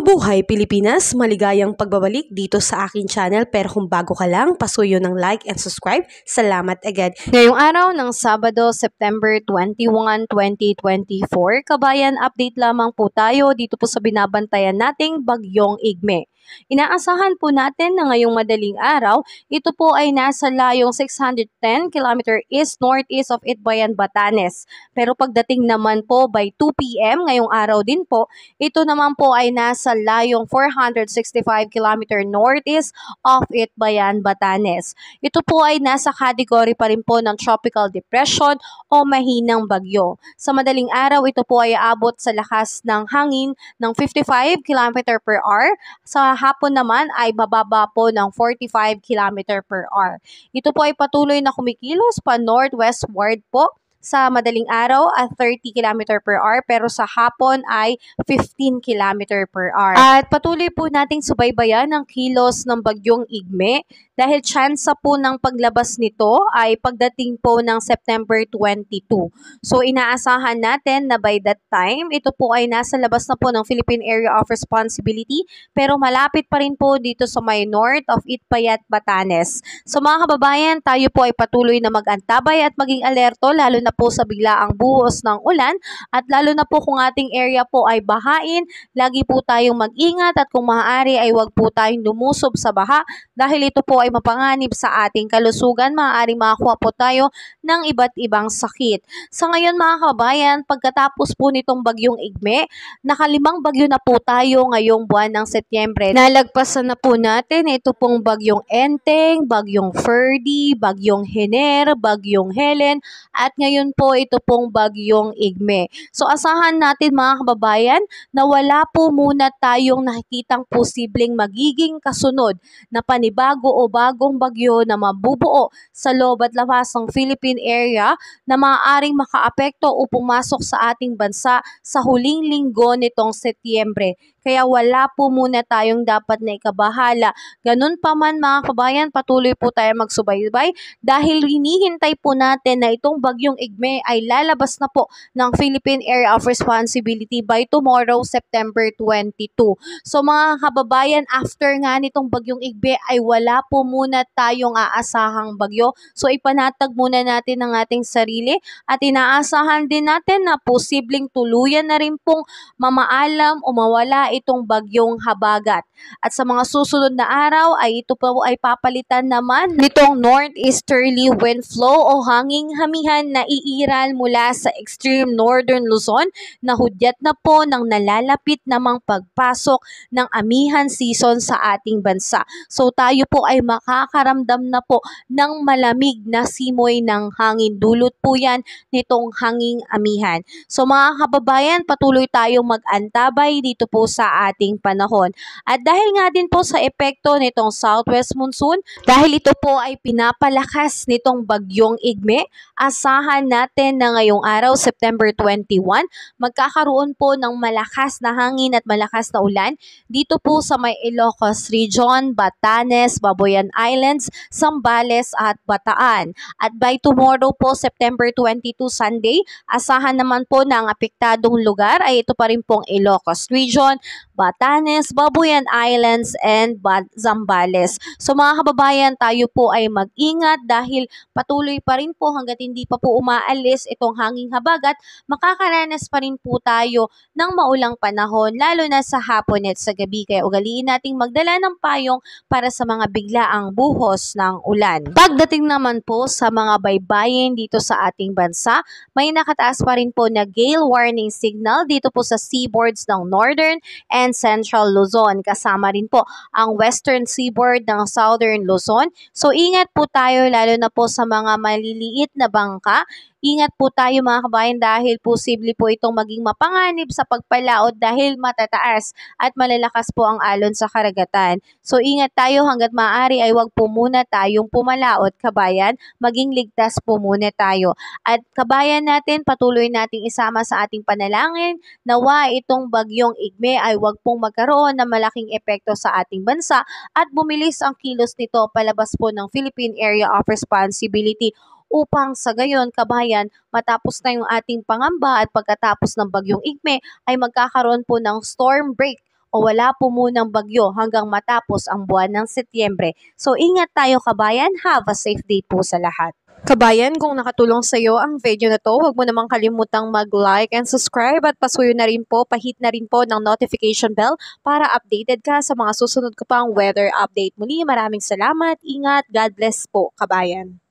Mabuhay Pilipinas! Maligayang pagbabalik dito sa aking channel, pero kung bago ka lang, pasuyo ng like and subscribe. Salamat agad. Ngayong araw ng Sabado, September 21, 2024, kabayan, update lamang po tayo dito po sa binabantayan nating Bagyong Igme. Inaasahan po natin na ngayong madaling araw, ito po ay nasa layong 610 km east-northeast of Itbayan, Batanes. Pero pagdating naman po by 2 p.m. ngayong araw din po, ito naman po ay nasa layong 465 km northeast of Itbayan, Batanes. Ito po ay nasa category pa rin po ng tropical depression o mahinang bagyo. Sa madaling araw, ito po ay aabot sa lakas ng hangin ng 55 km per hour. Sa hapon naman ay bababa po ng 45 km per hour. Ito po ay patuloy na kumikilos pa northwestward po. Sa madaling araw at 30 km per hour, pero sa hapon ay 15 km per hour. At patuloy po nating subaybayan ang kilos ng Bagyong Igme dahil tsansa po ng paglabas nito ay pagdating po ng September 22. So inaasahan natin na by that time, ito po ay nasa labas na po ng Philippine Area of Responsibility, pero malapit pa rin po dito sa may north of Itbayat, Batanes. So mga kababayan, tayo po ay patuloy na mag-antabay at maging alerto, lalo na po sa biglaang buhos ng ulan, at lalo na po kung ating area po ay bahain, lagi po tayong mag-ingat at kung maaari ay huwag po tayong lumusob sa baha dahil ito po ay mapanganib sa ating kalusugan. Maaaring makakuha po tayo ng iba't ibang sakit. Sa ngayon mga kababayan, pagkatapos po nitong Bagyong Igme, nakalimang bagyo na po tayo ngayong buwan ng Setyembre. Nalagpasan na po natin ito pong Bagyong Enteng, Bagyong Ferdy, Bagyong Hener, Bagyong Helen, at ngayon po ito pong Bagyong Igme. So asahan natin mga kababayan na wala po muna tayong nakikitang posibleng magiging kasunod na panibago o bagong bagyo na mabubuo sa loob at labas ng Philippine area na maaaring makaapekto o pumasok sa ating bansa sa huling linggo nitong Setyembre. Kaya wala po muna tayong dapat na ikabahala. Ganun pa man mga kabayan, patuloy po tayo magsubaybay dahil hinihintay po natin na itong Bagyong Igme ay lalabas na po ng Philippine Area of Responsibility by tomorrow, September 22. So mga kababayan, after nga nitong Bagyong Igme ay wala po muna tayong aasahang bagyo. So ipanatag muna natin ang ating sarili at inaasahan din natin na posibleng tuluyan na rin pong mamaalam o mawala itong Bagyong Habagat. At sa mga susunod na araw ay ito po ay papalitan naman nitong northeasterly wind flow o hanging hamihan na iiral mula sa extreme northern Luzon na hudyat na po ng nalalapit namang pagpasok ng amihan season sa ating bansa. So tayo po ay makakaramdam na po ng malamig na simoy ng hangin. Dulot po yan nitong hanging amihan. So mga kababayan, patuloy tayong mag-antabay dito po sa ating panahon. At dahil nga din po sa epekto nitong southwest monsoon, dahil ito po ay pinapalakas nitong Bagyong Igme, asahan natin na ngayong araw, September 21, magkakaroon po ng malakas na hangin at malakas na ulan dito po sa may Ilocos Region, Batanes, Babuyan Islands, Zambales at Bataan. At by tomorrow po, September 22, Sunday, asahan naman po na ang apektadong lugar ay ito pa rin pong Ilocos Region, Batanes, Babuyan Islands, and Zambales. So mga kababayan, tayo po ay mag-ingat dahil patuloy pa rin po hanggat hindi pa po umaalis itong hanging habagat, makakaranas pa rin po tayo ng maulang panahon, lalo na sa hapon at sa gabi. Kaya ugaliin nating magdala ng payong para sa mga biglaang buhos ng ulan. Pagdating naman po sa mga baybayin dito sa ating bansa, may nakataas pa rin po na gale warning signal dito po sa seaboards ng northern and central Luzon. Kasama rin po ang western seaboard ng southern Luzon. So ingat po tayo lalo na po sa mga maliliit na bangka. Ingat po tayo mga kabayan dahil posible po itong maging mapanganib sa pagpalaot dahil matataas at malalakas po ang alon sa karagatan. So ingat tayo hanggat maaari ay huwag po muna tayong pumalaot kabayan, maging ligtas po muna tayo. At kabayan natin, patuloy nating isama sa ating panalangin nawa itong Bagyong Igme ay huwag pong magkaroon ng malaking epekto sa ating bansa at bumilis ang kilos nito palabas po ng Philippine Area of Responsibility upang sa gayon kabayan matapos na yung ating pangamba at pagkatapos ng Bagyong Igme ay magkakaroon po ng storm break o wala po munang bagyo hanggang matapos ang buwan ng Setyembre. So ingat tayo kabayan, have a safe day po sa lahat. Kabayan, kung nakatulong sa iyo ang video na to, huwag mo namang kalimutang mag-like and subscribe at pasuyo na rin po, pahit na rin po ng notification bell para updated ka sa mga susunod ko pang weather update. Muli, maraming salamat, ingat, God bless po kabayan.